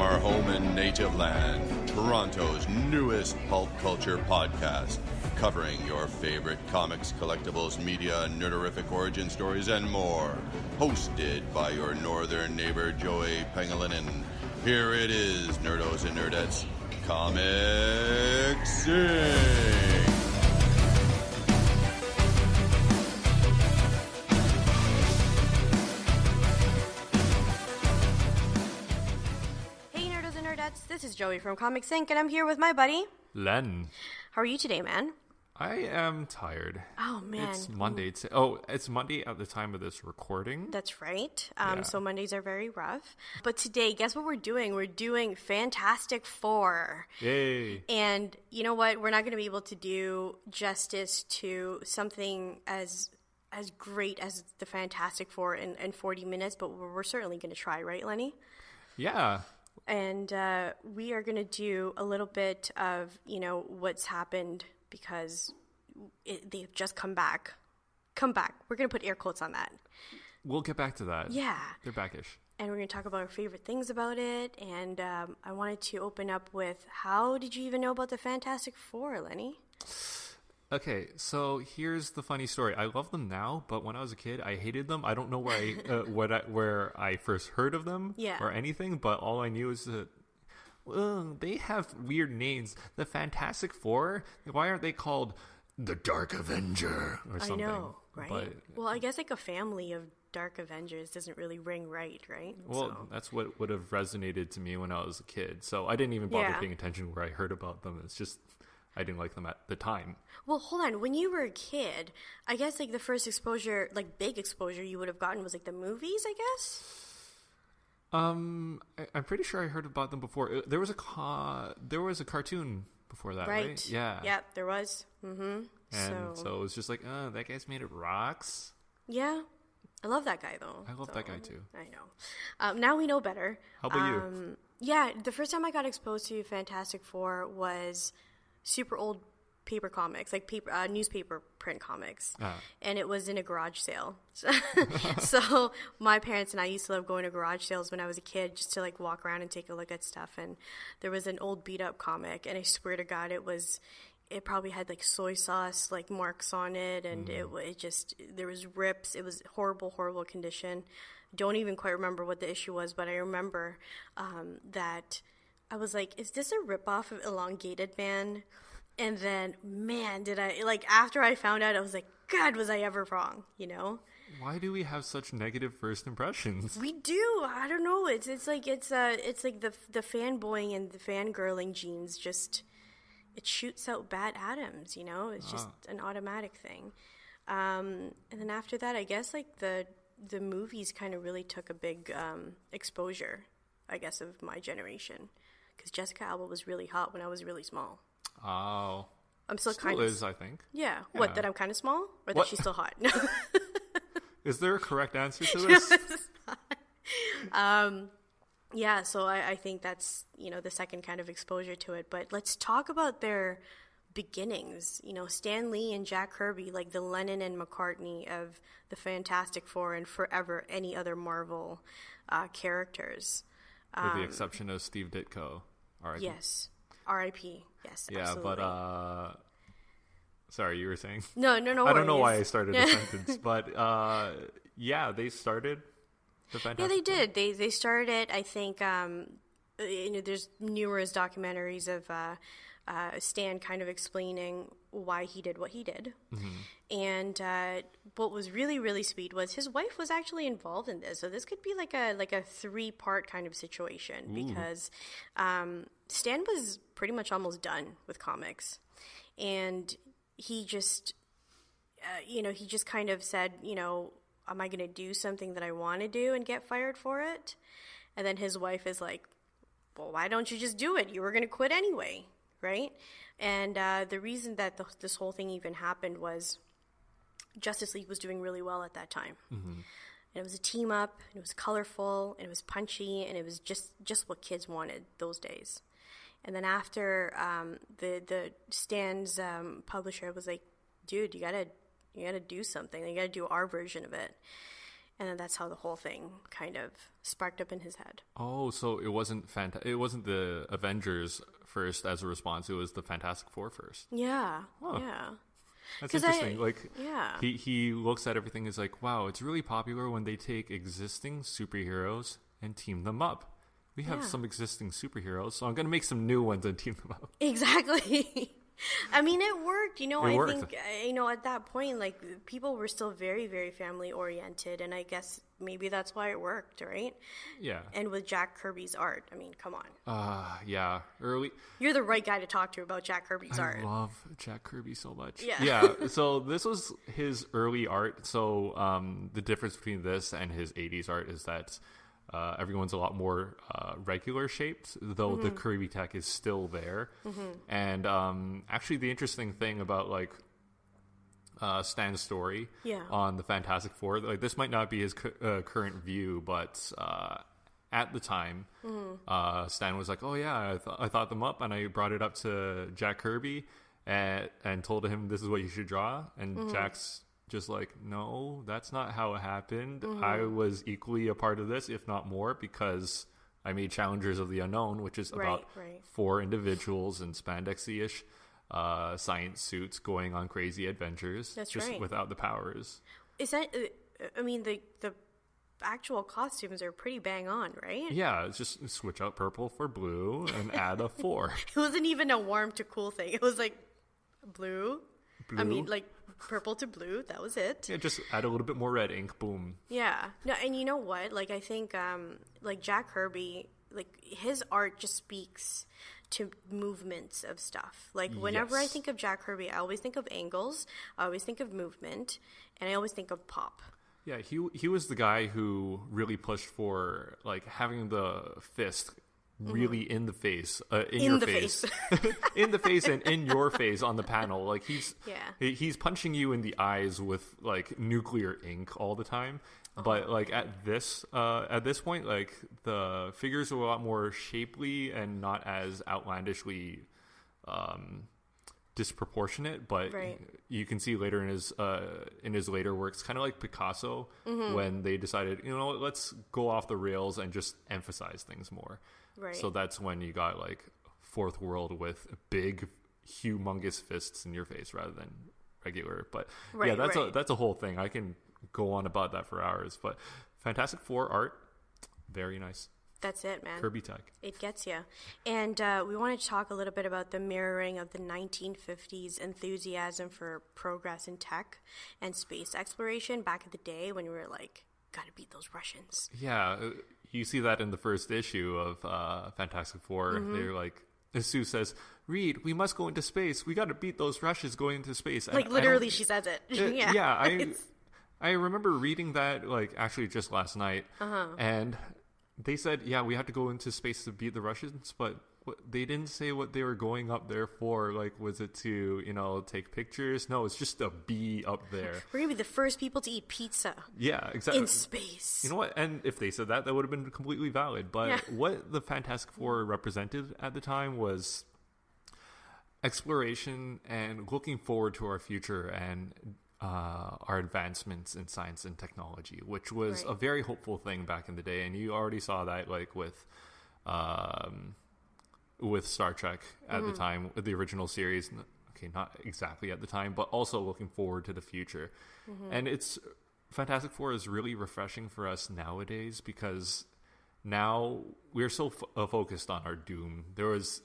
our home and native land, Toronto's newest pulp culture podcast, covering your favorite comics, collectibles, media, nerderific origin stories, and more. Hosted by your northern neighbor, Jowy Pangolinin. Here it is, nerdos and nerdettes, Comic Sync. This is Joey from Comic Sync, and I'm here with my buddy, Len. How are you today, man? I am tired. Oh, man. It's Monday. It's Monday at the time of this recording. That's right. So Mondays are very rough. But today, guess what we're doing? We're doing Fantastic Four. Yay. And you know what? We're not going to be able to do justice to something as great as the Fantastic Four in 40 minutes, but we're certainly going to try, right, Lenny? Yeah. And we are going to do a little bit of, what's happened because they've just come back. We're going to put air quotes on that. We'll get back to that. Yeah. They're backish. And we're going to talk about our favorite things about it. And I wanted to open up with, how did you even know about the Fantastic Four, Lenny? Okay, so here's the funny story. I love them now, but when I was a kid, I hated them. I don't know where I first heard of them or anything, but all I knew is that they have weird names. The Fantastic Four, why aren't they called the Dark Avenger or something? I know, right? Well, I guess like a family of Dark Avengers doesn't really ring right? Well, that's what would have resonated to me when I was a kid. So I didn't even bother paying attention where I heard about them. It's just I didn't like them at the time. Well, hold on. When you were a kid, I guess like the first exposure, like big exposure you would have gotten was like the movies, I guess? I'm pretty sure I heard about them before. There was a cartoon before that, right? Yeah. Yeah, there was. Mm-hmm. And so it was just like, that guy's made of rocks. Yeah. I love that guy, though. I love that guy, too. I know. Now we know better. How about you? Yeah, the first time I got exposed to Fantastic Four was super old paper comics, like newspaper print comics, and it was in a garage sale. So my parents and I used to love going to garage sales when I was a kid, just to like walk around and take a look at stuff. And there was an old beat up comic, and I swear to God, it probably had like soy sauce like marks on it, and it just, there was rips. It was horrible condition. Don't even quite remember what the issue was, but I remember that I was like, is this a ripoff of Elongated Man? And then, man, did I, like, after I found out, I was like, God, was I ever wrong, Why do we have such negative first impressions? We do. I don't know. It's like the fanboying and the fangirling genes just, it shoots out bad atoms, It's just an automatic thing. And then after that, I guess, like, the movies kind of really took a big exposure, I guess, of my generation. Because Jessica Alba was really hot when I was really small. Oh. I'm still kind of... is, I think. Yeah. What, that I'm kind of small? Or that she's still hot? Is there a correct answer to this? Yeah, so I think that's, the second kind of exposure to it. But let's talk about their beginnings. Stan Lee and Jack Kirby, like the Lennon and McCartney of the Fantastic Four and forever any other Marvel characters. With the exception of Steve Ditko. R.I.P. Yes. R.I.P. Yes, yeah, absolutely. But, sorry, you were saying? No I don't know why I started a sentence, but, they started the Fantastic Four. Yeah, they did. They started it, I think, there's numerous documentaries of Stan kind of explaining why he did what he did. Mm-hmm. And what was really, really sweet was his wife was actually involved in this. So this could be like a 3-part kind of situation. Ooh. Because Stan was pretty much almost done with comics. And he just, he just kind of said, am I going to do something that I want to do and get fired for it? And then his wife is like, well, why don't you just do it? You were going to quit anyway. Right? And the reason that this whole thing even happened was Justice League was doing really well at that time. Mm-hmm. And it was a team up, and it was colorful, and it was punchy, and it was just what kids wanted those days. And then after the Stan's publisher was like, dude, you gotta do something. You gotta do our version of it. And then that's how the whole thing kind of sparked up in his head. Oh, so it wasn't the Avengers first as a response. It was the Fantastic Four first. Yeah. Huh. Yeah. That's interesting. He looks at everything as like, wow, it's really popular when they take existing superheroes and team them up. We have some existing superheroes, so I'm going to make some new ones and team them up. Exactly. I mean, it worked. I worked. think, at that point, like, people were still very, very family-oriented, and I guess maybe that's why it worked, right? Yeah. And with Jack Kirby's art, I mean, come on. Yeah. You're the right guy to talk to about Jack Kirby's art. I love Jack Kirby so much. Yeah. Yeah, so this was his early art. So the difference between this and his 80s art is that everyone's a lot more regular shaped, though the Kirby tech is still there. And actually, the interesting thing about like Stan's story on the Fantastic Four, like this might not be his current view, but at the time, Stan was like, "Oh yeah, I thought them up, and I brought it up to Jack Kirby and told him this is what you should draw," and Jack's just like, no, that's not how it happened. I was equally a part of this, if not more, because I made Challengers of the Unknown, which is about 4 individuals in spandexy-ish science suits going on crazy adventures. That's just right. without the powers. Is that? I mean, the actual costumes are pretty bang on, right? Yeah, it's just switch out purple for blue and add a 4. It wasn't even a warm to cool thing. It was like blue. I mean, like purple to blue. That was it. Yeah, just add a little bit more red ink. Boom. Yeah. No, and you know what? Like, I think, like Jack Kirby, like his art just speaks to movements of stuff. Like, whenever I think of Jack Kirby, I always think of angles. I always think of movement, and I always think of pop. Yeah, he was the guy who really pushed for like having the fist really in the face, in your face, in the face and in your face on the panel. Like he's punching you in the eyes with like nuclear ink all the time. But like at this point, like the figures are a lot more shapely and not as outlandishly disproportionate. But you can see later in his later works, kind of like Picasso, when they decided, let's go off the rails and just emphasize things more. Right. So that's when you got like Fourth World with big, humongous fists in your face rather than regular. But that's a whole thing. I can go on about that for hours. But Fantastic Four art, very nice. That's it, man. Kirby tech. It gets you. And we wanted to talk a little bit about the mirroring of the 1950s enthusiasm for progress in tech and space exploration back in the day when we were like, gotta beat those Russians. Yeah, you see that in the first issue of Fantastic Four. They're like, Sue says, "Reed, we must go into space. We gotta beat those Russians going into space." Like, literally, she says it. I remember reading that, like, actually just last night. And they said, yeah, we have to go into space to beat the Russians, but they didn't say what they were going up there for. Like, was it to, take pictures? No, it's just to be up there. We're going to be the first people to eat pizza. Yeah, exactly. In space. You know what? And if they said that would have been completely valid. But what the Fantastic Four represented at the time was exploration and looking forward to our future and our advancements in science and technology, which was a very hopeful thing back in the day. And you already saw that, like, with Star Trek at the time, the original series. Okay, not exactly at the time, but also looking forward to the future. And Fantastic Four is really refreshing for us nowadays, because now we're so focused on our doom. There was,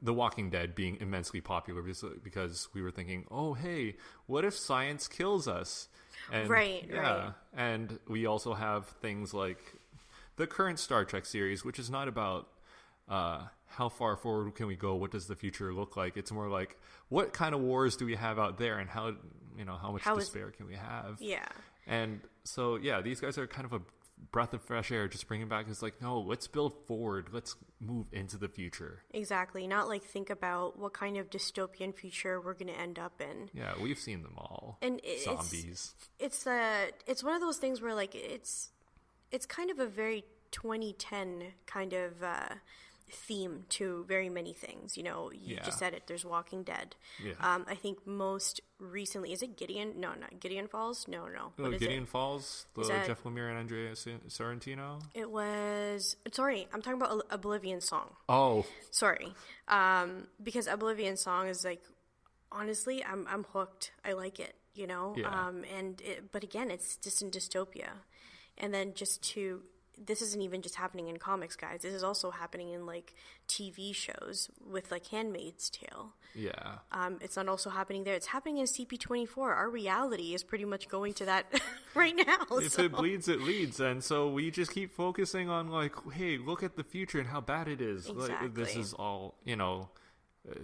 The Walking Dead being immensely popular because we were thinking, oh, hey, what if science kills us? And, and we also have things like the current Star Trek series, which is not about how far forward can we go? What does the future look like? It's more like, what kind of wars do we have out there, and how much despair can we have? Yeah. And so, these guys are kind of a breath of fresh air, just bringing back. It's like, no, let's build forward. Let's move into the future. Exactly. Not like think about what kind of dystopian future we're going to end up in. Yeah, we've seen them all. And zombies. It's one of those things where, like, it's kind of a very 2010 kind of theme to very many things. You know, you just said it. There's Walking Dead. Yeah. I think most recently, is it Gideon? No, not Gideon Falls. No. What is Gideon Falls? Jeff Lemire and Andrea Sorrentino? It was. Sorry, I'm talking about Oblivion Song. Oh, sorry. Because Oblivion Song is like, honestly, I'm hooked. I like it. You know. Yeah. But again, it's just in dystopia, and then this isn't even just happening in comics, guys. This is also happening in like TV shows with like Handmaid's Tale. Yeah. It's not also happening there. It's happening in CP24. Our reality is pretty much going to that right now. If it bleeds, it leads. And so we just keep focusing on like, hey, look at the future and how bad it is. Exactly. Like, this is all,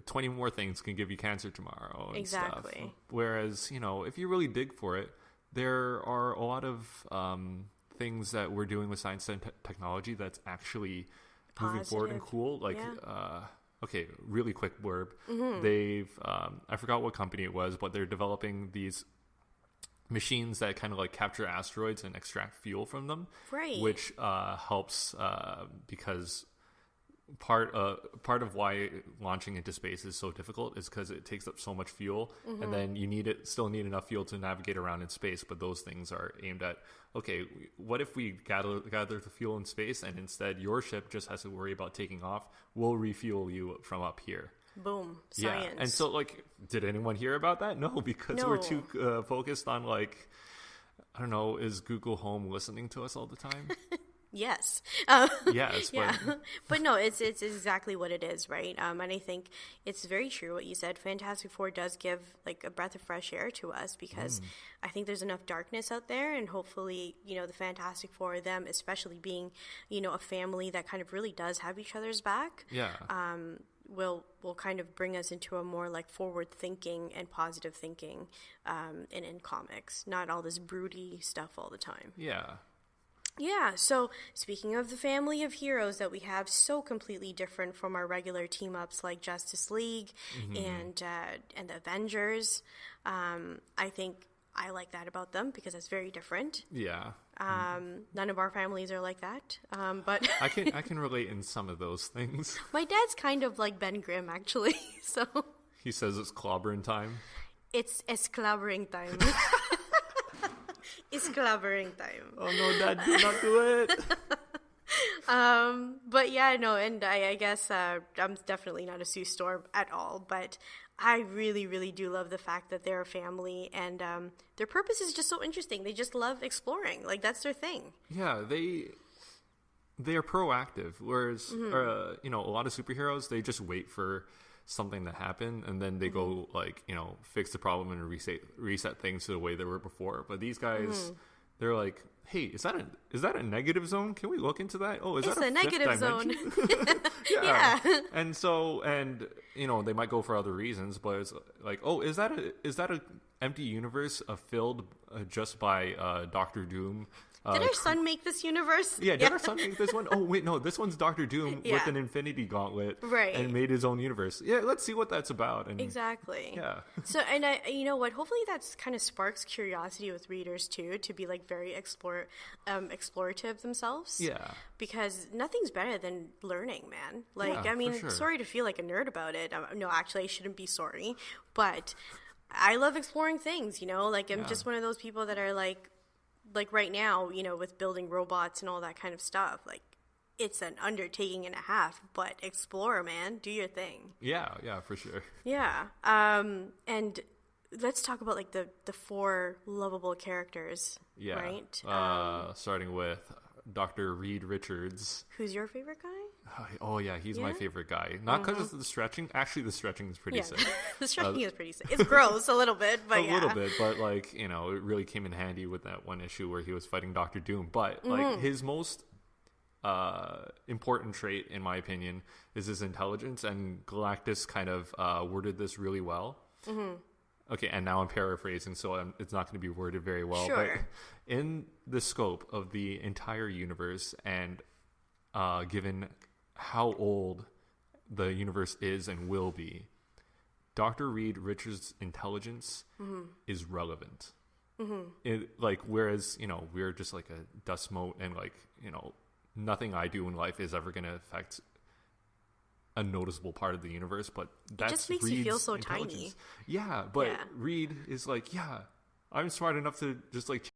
20 more things can give you cancer tomorrow and stuff. Whereas, if you really dig for it, there are a lot of things that we're doing with science and technology that's actually moving forward and cool. Like, okay, really quick blurb. They've, I forgot what company it was, but they're developing these machines that kind of like capture asteroids and extract fuel from them. Right. Which helps because part of why launching into space is so difficult is because it takes up so much fuel, and then you still need enough fuel to navigate around in space. But those things are aimed at, okay, what if we gather the fuel in space, and instead your ship just has to worry about taking off? We'll refuel you from up here. Boom. Science. Yeah. And so, like, did anyone hear about that? No, because we're too focused on, like, I don't know, is Google Home listening to us all the time? Yes. Yes. But... but no, it's exactly what it is, right? And I think it's very true what you said. Fantastic Four does give like a breath of fresh air to us, because I think there's enough darkness out there, and hopefully, the Fantastic Four, them especially being, a family that kind of really does have each other's back. Yeah. Will kind of bring us into a more like forward thinking and positive thinking in comics, not all this broody stuff all the time. Yeah. Yeah, so speaking of the family of heroes that we have, so completely different from our regular team-ups like Justice League and the Avengers, I think I like that about them because it's very different. Yeah. None of our families are like that, but... I can relate in some of those things. My dad's kind of like Ben Grimm, actually, so... He says it's clobbering time. It's clobbering time. It's clobbering time. Oh no, Dad, do not do it. But yeah, no, and I guess I'm definitely not a Sue Storm at all, but I really, really do love the fact that they're a family, and their purpose is just so interesting. They just love exploring. Like, that's their thing. Yeah, they're proactive, whereas a lot of superheroes, they just wait for something to happen, and then they go like, fix the problem and reset things to the way they were before. But these guys, they're like, hey, is that a negative zone? Can we look into that? Oh, is that a negative zone? Yeah. And so, they might go for other reasons, but it's like, oh, is that a empty universe filled just by Doctor Doom? Did our son make this universe? Yeah, did our son make this one? Oh, wait, no, this one's Doctor Doom with an infinity gauntlet. Right. And made his own universe. Yeah, let's see what that's about. And, exactly. Yeah. So, and you know what? Hopefully that's kind of sparks curiosity with readers, too, to be, like, very explorative themselves. Yeah. Because nothing's better than learning, man. Like, I mean, sorry to feel like a nerd about it. No, actually, I shouldn't be sorry. But I love exploring things, Like, I'm just one of those people that are, like right now, with building robots and all that kind of stuff, like, it's an undertaking and a half, but explore, man, do your thing. Yeah, for sure. Yeah. And let's talk about, like, the 4 lovable characters, right? Starting with Dr. Reed Richards. Who's your favorite guy? Oh, yeah, he's my favorite guy. Not because of the stretching. Actually, the stretching is pretty sick. The stretching is pretty sick. It's gross a little bit, but a little bit, but, like, it really came in handy with that one issue where he was fighting Dr. Doom. But, like, his most important trait, in my opinion, is his intelligence, and Galactus kind of worded this really well. Okay, and now I'm paraphrasing, so it's not going to be worded very well. Sure. But in the scope of the entire universe, and given how old the universe is and will be, Dr. Reed Richards' intelligence is relevant. Whereas, we're just like a dust mote, and, like, nothing I do in life is ever going to affect a noticeable part of the universe, but that just makes you feel so tiny. Yeah, but Reed is like, yeah, I'm smart enough to just like